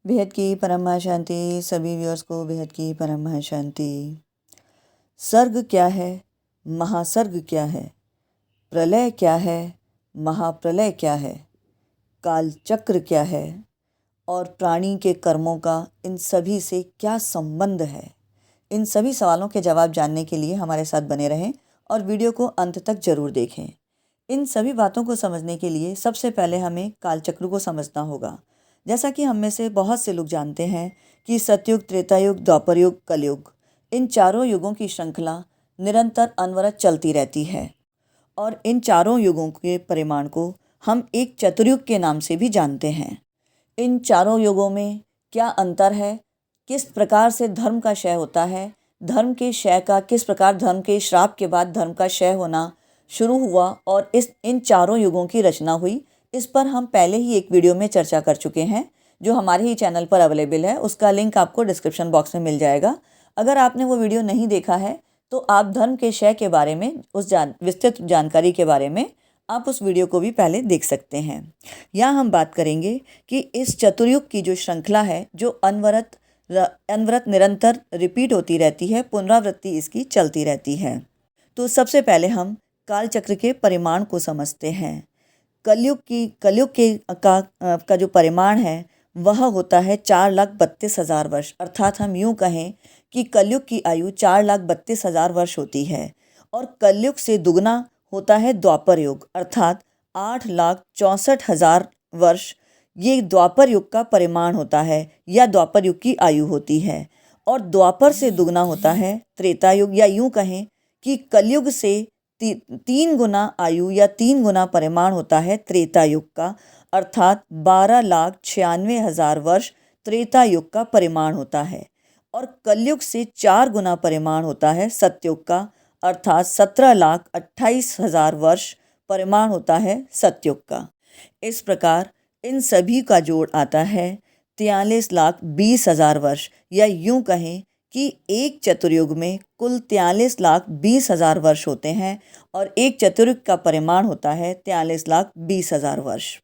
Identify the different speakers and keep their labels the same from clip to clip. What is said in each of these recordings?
Speaker 1: बेहद की परम शांति। सभी व्यूअर्स को बेहद की परम शांति। सर्ग क्या है, महासर्ग क्या है, प्रलय क्या है, महाप्रलय क्या है, काल चक्र क्या है और प्राणी के कर्मों का इन सभी से क्या संबंध है। इन सभी सवालों के जवाब जानने के लिए हमारे साथ बने रहें और वीडियो को अंत तक जरूर देखें। इन सभी बातों को समझने के लिए सबसे पहले हमें कालचक्र को समझना होगा। जैसा कि हम में से बहुत से लोग जानते हैं कि सतयुग, त्रेतायुग, द्वापर युग, कलयुग, इन चारों युगों की श्रृंखला निरंतर अनवरत चलती रहती है और इन चारों युगों के परिमाण को हम एक चतुर्युग के नाम से भी जानते हैं। इन चारों युगों में क्या अंतर है, किस प्रकार से धर्म का क्षय होता है, धर्म के क्षय का किस प्रकार, धर्म के श्राप के बाद धर्म का क्षय होना शुरू हुआ और इन चारों युगों की रचना हुई, इस पर हम पहले ही एक वीडियो में चर्चा कर चुके हैं जो हमारे ही चैनल पर अवेलेबल है। उसका लिंक आपको डिस्क्रिप्शन बॉक्स में मिल जाएगा। अगर आपने वो वीडियो नहीं देखा है तो आप धर्म के क्षय के बारे में विस्तृत जानकारी के बारे में आप उस वीडियो को भी पहले देख सकते हैं। यहाँ हम बात करेंगे कि इस चतुर्युग की जो श्रृंखला है, जो अनवरत निरंतर रिपीट होती रहती है, पुनरावृत्ति इसकी चलती रहती है। तो सबसे पहले हम कालचक्र के परिमाण को समझते हैं। कलयुग का जो परिमाण है वह होता है 4,32,000 वर्ष। अर्थात हम यूँ कहें कि कलयुग की आयु 4,32,000 वर्ष होती है और कलयुग से दुगना होता है द्वापर युग, अर्थात 8,64,000 वर्ष। ये द्वापर युग का परिमाण होता है या द्वापर युग की आयु होती है। और द्वापर से दुगना होता है त्रेता युग, या यूँ कहें कि कलयुग से 3 गुना आयु या 3 गुना परिमाण होता है त्रेता युग का, अर्थात 12,96,000 वर्ष त्रेता युग का परिमाण होता है। और कलयुग से 4 गुना परिमाण होता है सतयुग का, अर्थात 17,28,000 वर्ष परिमाण होता है सतयुग का। इस प्रकार इन सभी का जोड़ आता है 43,20,000 वर्ष, या यूं कहें कि एक चतुर्युग में कुल 43,20,000 वर्ष होते हैं और एक चतुर्युग का परिमाण होता है 43,20,000 वर्ष।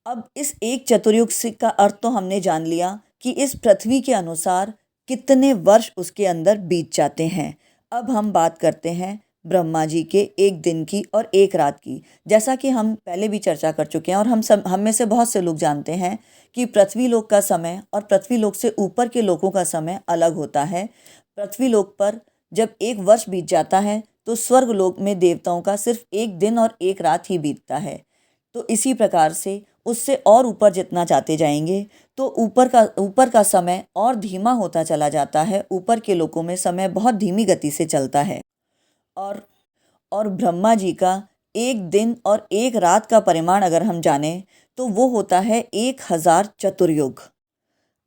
Speaker 1: अब इस एक चतुर्युग से का अर्थ तो हमने जान लिया कि इस पृथ्वी के अनुसार कितने वर्ष उसके अंदर बीत जाते हैं। अब हम बात करते हैं ब्रह्मा जी के एक दिन की और एक रात की। जैसा कि हम पहले भी चर्चा कर चुके हैं और हम में से बहुत से लोग जानते हैं कि पृथ्वी लोक का समय और पृथ्वी लोक से ऊपर के लोकों का समय अलग होता है। पृथ्वी लोक पर जब एक वर्ष बीत जाता है तो स्वर्ग लोक में देवताओं का सिर्फ एक दिन और एक रात ही बीतता है। तो इसी प्रकार से उससे और ऊपर जितना जाते जाएंगे तो ऊपर का समय और धीमा होता चला जाता है। ऊपर के लोकों में समय बहुत धीमी गति से चलता है। और ब्रह्मा जी का एक दिन और एक रात का परिमाण अगर हम जानें तो वो होता है 1,000 चतुर्युग।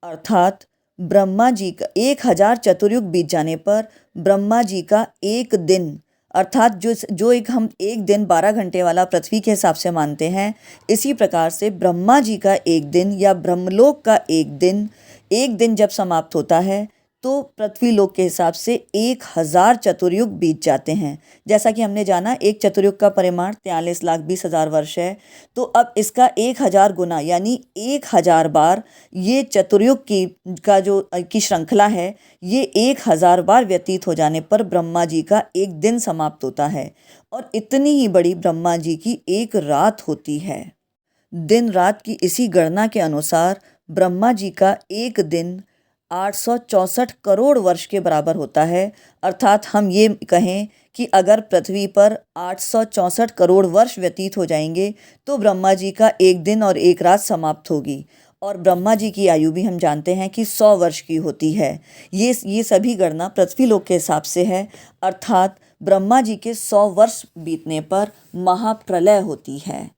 Speaker 1: अर्थात ब्रह्मा जी का 1,000 चतुर्युग बीत जाने पर ब्रह्मा जी का एक दिन, अर्थात जो हम एक दिन 12 घंटे वाला पृथ्वी के हिसाब से मानते हैं, इसी प्रकार से ब्रह्मा जी का एक दिन या ब्रह्मलोक का एक दिन जब समाप्त होता है तो पृथ्वी लोक के हिसाब से 1,000 चतुर्युग बीत जाते हैं। जैसा कि हमने जाना एक चतुर्युग का परिमाण 43,20,000 वर्ष है, तो अब इसका 1,000 गुना यानी 1,000 बार ये चतुर्युग की श्रृंखला है, ये 1,000 बार व्यतीत हो जाने पर ब्रह्मा जी का एक दिन समाप्त होता है। और इतनी ही बड़ी ब्रह्मा जी की एक रात होती है। दिन रात की इसी गणना के अनुसार ब्रह्मा जी का एक दिन 864 करोड़ वर्ष के बराबर होता है। अर्थात हम ये कहें कि अगर पृथ्वी पर 864 करोड़ वर्ष व्यतीत हो जाएंगे तो ब्रह्मा जी का एक दिन और एक रात समाप्त होगी। और ब्रह्मा जी की आयु भी हम जानते हैं कि 100 वर्ष की होती है। ये सभी गणना पृथ्वी लोक के हिसाब से है। अर्थात ब्रह्मा जी के 100 वर्ष बीतने पर महाप्रलय होती है।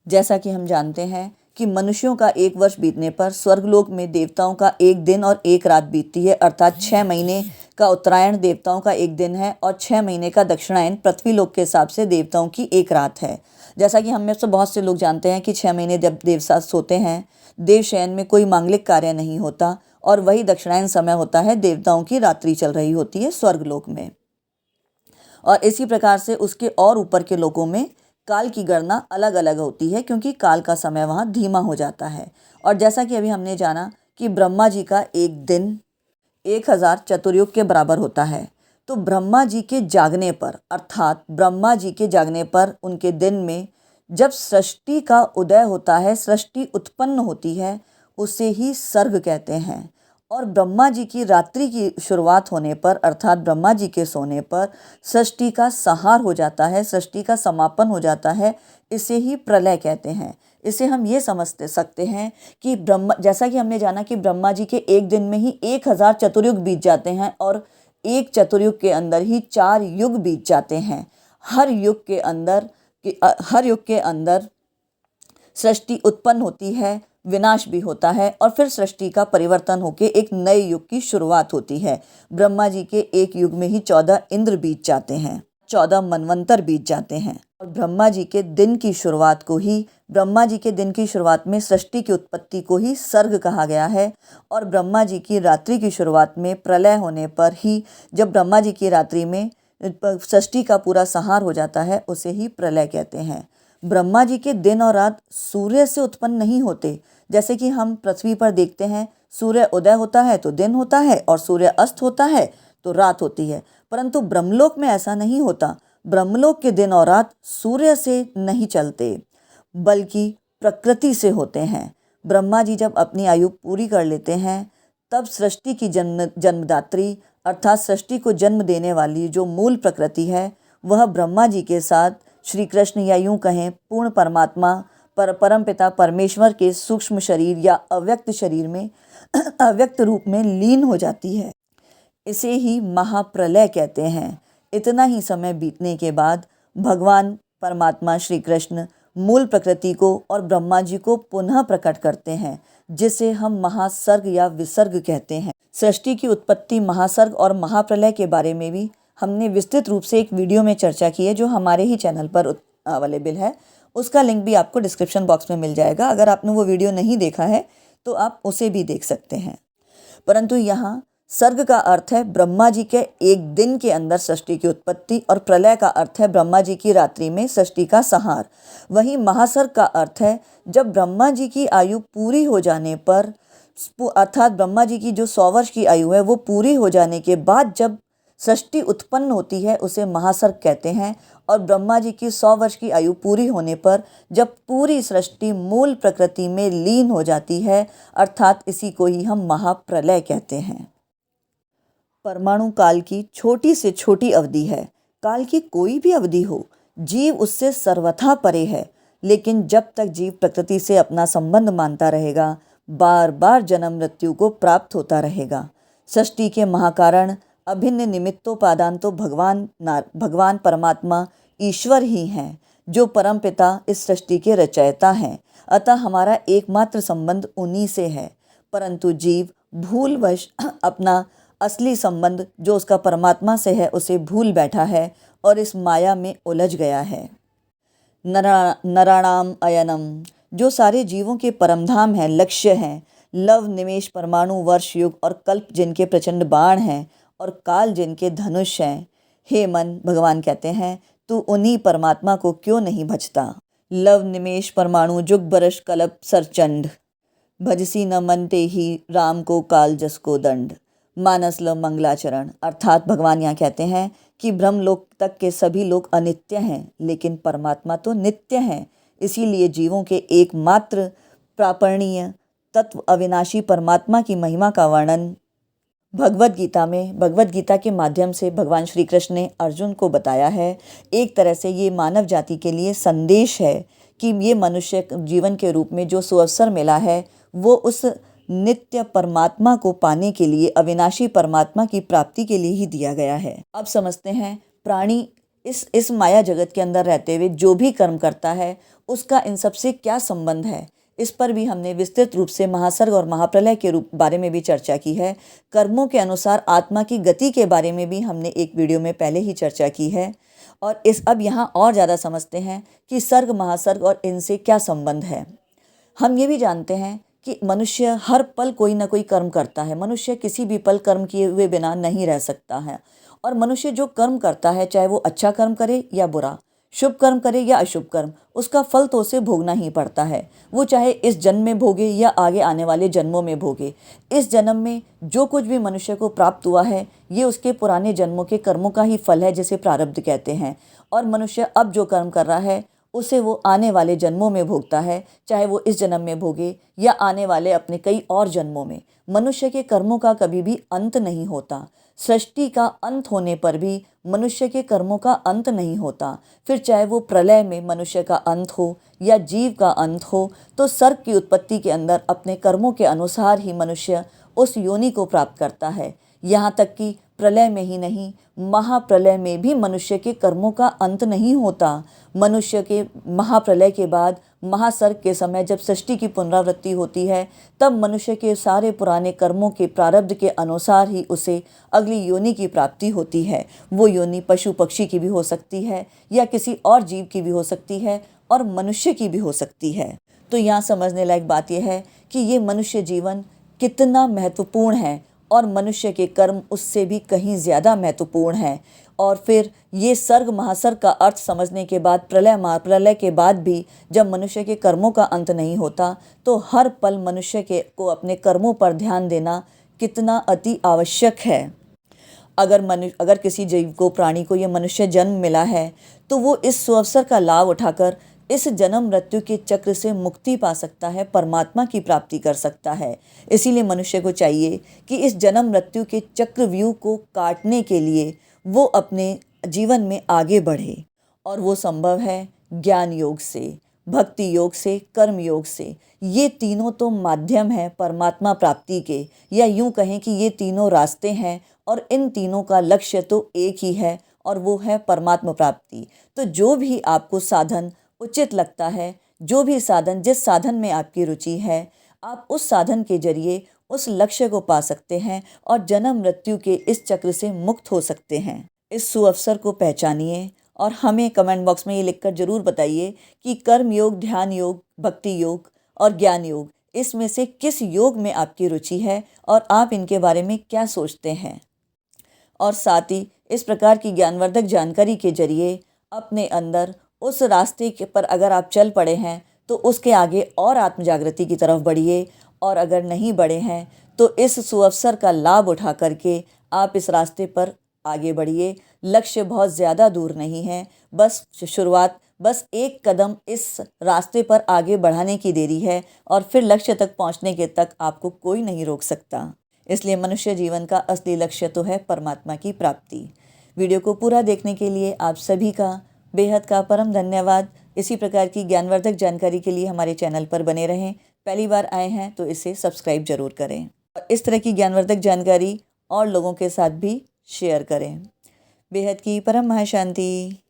Speaker 1: जैसा कि हम जानते हैं कि मनुष्यों का एक वर्ष बीतने पर स्वर्गलोक में देवताओं का एक दिन और एक रात बीतती है। अर्थात 6 महीने का उत्तरायण देवताओं का एक दिन है और 6 महीने का दक्षिणायन पृथ्वी लोक के हिसाब से देवताओं की एक रात है। जैसा कि हम में से बहुत से लोग जानते हैं कि 6 महीने जब देवता सोते हैं, देवशयन में कोई मांगलिक कार्य नहीं होता और वही दक्षिणायन समय होता है, देवताओं की रात्रि चल रही होती है स्वर्गलोक में। और इसी प्रकार से उसके और ऊपर के लोकों में काल की गणना अलग अलग होती है, क्योंकि काल का समय वहाँ धीमा हो जाता है। और जैसा कि अभी हमने जाना कि ब्रह्मा जी का एक दिन 1000 चतुर्युग के बराबर होता है। तो ब्रह्मा जी के जागने पर, अर्थात ब्रह्मा जी के जागने पर उनके दिन में जब सृष्टि का उदय होता है, सृष्टि उत्पन्न होती है, उसे ही सर्ग कहते हैं। और ब्रह्मा जी की रात्रि की शुरुआत होने पर, अर्थात ब्रह्मा जी के सोने पर सृष्टि का संहार हो जाता है, सृष्टि का समापन हो जाता है, इसे ही प्रलय कहते हैं। इसे हम ये समझ सकते हैं कि जैसा कि हमने जाना कि ब्रह्मा जी के एक दिन में ही 1000 चतुर्युग बीत जाते हैं, और एक चतुर्युग के अंदर ही 4 युग बीत जाते हैं। हर युग के अंदर सृष्टि उत्पन्न होती है, विनाश भी होता है, और फिर सृष्टि का परिवर्तन होकर एक नए युग की शुरुआत होती है। ब्रह्मा जी के एक युग में ही 14 इंद्र बीत जाते हैं, 14 मनवंतर बीत जाते हैं। और ब्रह्मा जी के दिन की शुरुआत में सृष्टि की उत्पत्ति को ही सर्ग कहा गया है। और ब्रह्मा जी की रात्रि की शुरुआत में प्रलय होने पर ही, जब ब्रह्मा जी की रात्रि में सृष्टि का पूरा संहार हो जाता है, उसे ही प्रलय कहते हैं। ब्रह्मा जी के दिन और रात सूर्य से उत्पन्न नहीं होते। जैसे कि हम पृथ्वी पर देखते हैं, सूर्य उदय होता है तो दिन होता है, और सूर्य अस्त होता है तो रात होती है। परंतु ब्रह्मलोक में ऐसा नहीं होता। ब्रह्मलोक के दिन और रात सूर्य से नहीं चलते, बल्कि प्रकृति से होते हैं। ब्रह्मा जी जब अपनी आयु पूरी कर लेते हैं, तब सृष्टि की जन्मदात्री, अर्थात सृष्टि को जन्म देने वाली जो मूल प्रकृति है, वह ब्रह्मा जी के साथ श्री कृष्ण, या यूँ कहें पूर्ण परमात्मा, परमपिता परमेश्वर के सूक्ष्म शरीर या अव्यक्त शरीर में अव्यक्त रूप में लीन हो जाती है। इसे ही महाप्रलय कहते हैं। इतना ही समय बीतने के बाद भगवान परमात्मा श्री कृष्ण मूल प्रकृति को और ब्रह्मा जी को पुनः प्रकट करते हैं, जिसे हम महासर्ग या विसर्ग कहते हैं। सृष्टि की उत्पत्ति, महासर्ग और महाप्रलय के बारे में भी हमने विस्तृत रूप से एक वीडियो में चर्चा की है, जो हमारे ही चैनल पर अवेलेबल है। उसका लिंक भी आपको डिस्क्रिप्शन बॉक्स में मिल जाएगा। अगर आपने वो वीडियो नहीं देखा है तो आप उसे भी देख सकते हैं। परंतु यहाँ सर्ग का अर्थ है ब्रह्मा जी के एक दिन के अंदर सृष्टि की उत्पत्ति, और प्रलय का अर्थ है ब्रह्मा जी की रात्रि में सृष्टि का संहार। वहीं महासर्ग का अर्थ है जब ब्रह्मा जी की आयु पूरी हो जाने पर, अर्थात ब्रह्मा जी की जो 100 वर्ष की आयु है वो पूरी हो जाने के बाद जब सृष्टि उत्पन्न होती है, उसे महासर्ग कहते हैं। और ब्रह्मा जी की 100 वर्ष की आयु पूरी होने पर जब पूरी सृष्टि मूल प्रकृति में लीन हो जाती है, अर्थात इसी को ही हम महाप्रलय कहते हैं। परमाणु काल की छोटी से छोटी अवधि है। काल की कोई भी अवधि हो, जीव उससे सर्वथा परे है। लेकिन जब तक जीव प्रकृति से अपना संबंध मानता रहेगा, बार बार जन्म मृत्यु को प्राप्त होता रहेगा। सृष्टि के महाकारण, अभिन्न निमित्तोपादान तो भगवान परमात्मा ईश्वर ही हैं, जो परम पिता इस सृष्टि के रचयिता हैं। अतः हमारा एकमात्र संबंध उन्हीं से है। परंतु जीव भूलवश अपना असली संबंध जो उसका परमात्मा से है, उसे भूल बैठा है और इस माया में उलझ गया है। नराणाम अयनम, जो सारे जीवों के परमधाम है, लक्ष्य हैं, लव निमेष परमाणु वर्ष युग और कल्प जिनके प्रचंड बाण हैं, और काल जिनके धनुष हैं। हे मन, भगवान कहते हैं, तू उन्हीं परमात्मा को क्यों नहीं भजता। लव निमेष परमाणु जुग बरस कल्प सरचंड, भजसी न मनते ही राम को काल जस को दंड। मानस ल मंगलाचरण, अर्थात भगवान यहाँ कहते हैं कि ब्रह्मलोक तक के सभी लोग अनित्य हैं, लेकिन परमात्मा तो नित्य हैं। इसीलिए जीवों के एकमात्र प्रापणीय तत्व अविनाशी परमात्मा की महिमा का वर्णन भगवद गीता के माध्यम से भगवान श्री कृष्ण ने अर्जुन को बताया है। एक तरह से ये मानव जाति के लिए संदेश है कि ये मनुष्य जीवन के रूप में जो सुअवसर मिला है, वो उस नित्य परमात्मा को पाने के लिए, अविनाशी परमात्मा की प्राप्ति के लिए ही दिया गया है। अब समझते हैं प्राणी इस माया जगत के अंदर रहते हुए जो भी कर्म करता है, उसका इन सब से क्या संबंध है। इस पर भी हमने विस्तृत रूप से महासर्ग और महाप्रलय के बारे में भी चर्चा की है। कर्मों के अनुसार आत्मा की गति के बारे में भी हमने एक वीडियो में पहले ही चर्चा की है। और अब यहाँ और ज़्यादा समझते हैं कि सर्ग, महासर्ग और इनसे क्या संबंध है। हम ये भी जानते हैं कि मनुष्य हर पल कोई ना कोई कर्म करता है। मनुष्य किसी भी पल कर्म किए हुए बिना नहीं रह सकता है। और मनुष्य जो कर्म करता है, चाहे वो अच्छा कर्म करे या बुरा, शुभ कर्म करे या अशुभ कर्म, उसका फल तो उसे भोगना ही पड़ता है। वो चाहे इस जन्म में भोगे या आगे आने वाले जन्मों में भोगे। इस जन्म में जो कुछ भी मनुष्य को प्राप्त हुआ है, ये उसके पुराने जन्मों के कर्मों का ही फल है, जिसे प्रारब्ध कहते हैं। और मनुष्य अब जो कर्म कर रहा है उसे वो आने वाले जन्मों में भोगता है, चाहे वो इस जन्म में भोगे या आने वाले अपने कई और जन्मों में। मनुष्य के कर्मों का कभी भी अंत नहीं होता। सृष्टि का अंत होने पर भी मनुष्य के कर्मों का अंत नहीं होता। फिर चाहे वो प्रलय में मनुष्य का अंत हो या जीव का अंत हो, तो सर्ग की उत्पत्ति के अंदर अपने कर्मों के अनुसार ही मनुष्य उस योनि को प्राप्त करता है। यहाँ तक कि प्रलय में ही नहीं, महाप्रलय में भी मनुष्य के कर्मों का अंत नहीं होता। मनुष्य के महाप्रलय के बाद महासर्ग के समय जब सृष्टि की पुनरावृत्ति होती है, तब मनुष्य के सारे पुराने कर्मों के प्रारब्ध के अनुसार ही उसे अगली योनि की प्राप्ति होती है। वो योनि पशु पक्षी की भी हो सकती है या किसी और जीव की भी हो सकती है और मनुष्य की भी हो सकती है। तो यहाँ समझने लायक बात यह है कि ये मनुष्य जीवन कितना महत्वपूर्ण है और मनुष्य के कर्म उससे भी कहीं ज़्यादा महत्वपूर्ण है। और फिर ये सर्ग महासर्ग का अर्थ समझने के बाद प्रलय महाप्रलय के बाद भी जब मनुष्य के कर्मों का अंत नहीं होता, तो हर पल मनुष्य को अपने कर्मों पर ध्यान देना कितना अति आवश्यक है। अगर किसी जीव को, प्राणी को यह मनुष्य जन्म मिला है, तो वो इस सुअवसर का लाभ उठाकर इस जन्म मृत्यु के चक्र से मुक्ति पा सकता है, परमात्मा की प्राप्ति कर सकता है। इसीलिए मनुष्य को चाहिए कि इस जन्म मृत्यु के चक्रव्यूह को काटने के लिए वो अपने जीवन में आगे बढ़े। और वो संभव है ज्ञान योग से, भक्ति योग से, कर्म योग से। ये तीनों तो माध्यम हैं परमात्मा प्राप्ति के, या यूँ कहें कि ये तीनों रास्ते हैं और इन तीनों का लक्ष्य तो एक ही है और वो है परमात्मा प्राप्ति। तो जो भी आपको साधन उचित लगता है, जो भी साधन, जिस साधन में आपकी रुचि है, आप उस साधन के जरिए उस लक्ष्य को पा सकते हैं और जन्म मृत्यु के इस चक्र से मुक्त हो सकते हैं। इस सुअवसर को पहचानिए और हमें कमेंट बॉक्स में ये लिखकर ज़रूर बताइए कि कर्म योग, ध्यान योग, भक्ति योग और ज्ञान योग, इसमें से किस योग में आपकी रुचि है और आप इनके बारे में क्या सोचते हैं। और साथ ही इस प्रकार की ज्ञानवर्धक जानकारी के जरिए अपने अंदर उस रास्ते के पर अगर आप चल पड़े हैं तो उसके आगे और आत्मजागृति की तरफ बढ़िए, और अगर नहीं बढ़े हैं तो इस सुअवसर का लाभ उठा करके आप इस रास्ते पर आगे बढ़िए। लक्ष्य बहुत ज़्यादा दूर नहीं है, बस शुरुआत, बस एक कदम इस रास्ते पर आगे बढ़ाने की देरी है और फिर लक्ष्य तक पहुंचने के तक आपको कोई नहीं रोक सकता। इसलिए मनुष्य जीवन का असली लक्ष्य तो है परमात्मा की प्राप्ति। वीडियो को पूरा देखने के लिए आप सभी का बेहद का परम धन्यवाद। इसी प्रकार की ज्ञानवर्धक जानकारी के लिए हमारे चैनल पर बने रहें। पहली बार आए हैं तो इसे सब्सक्राइब जरूर करें और इस तरह की ज्ञानवर्धक जानकारी और लोगों के साथ भी शेयर करें। बेहद की परम महाशांति।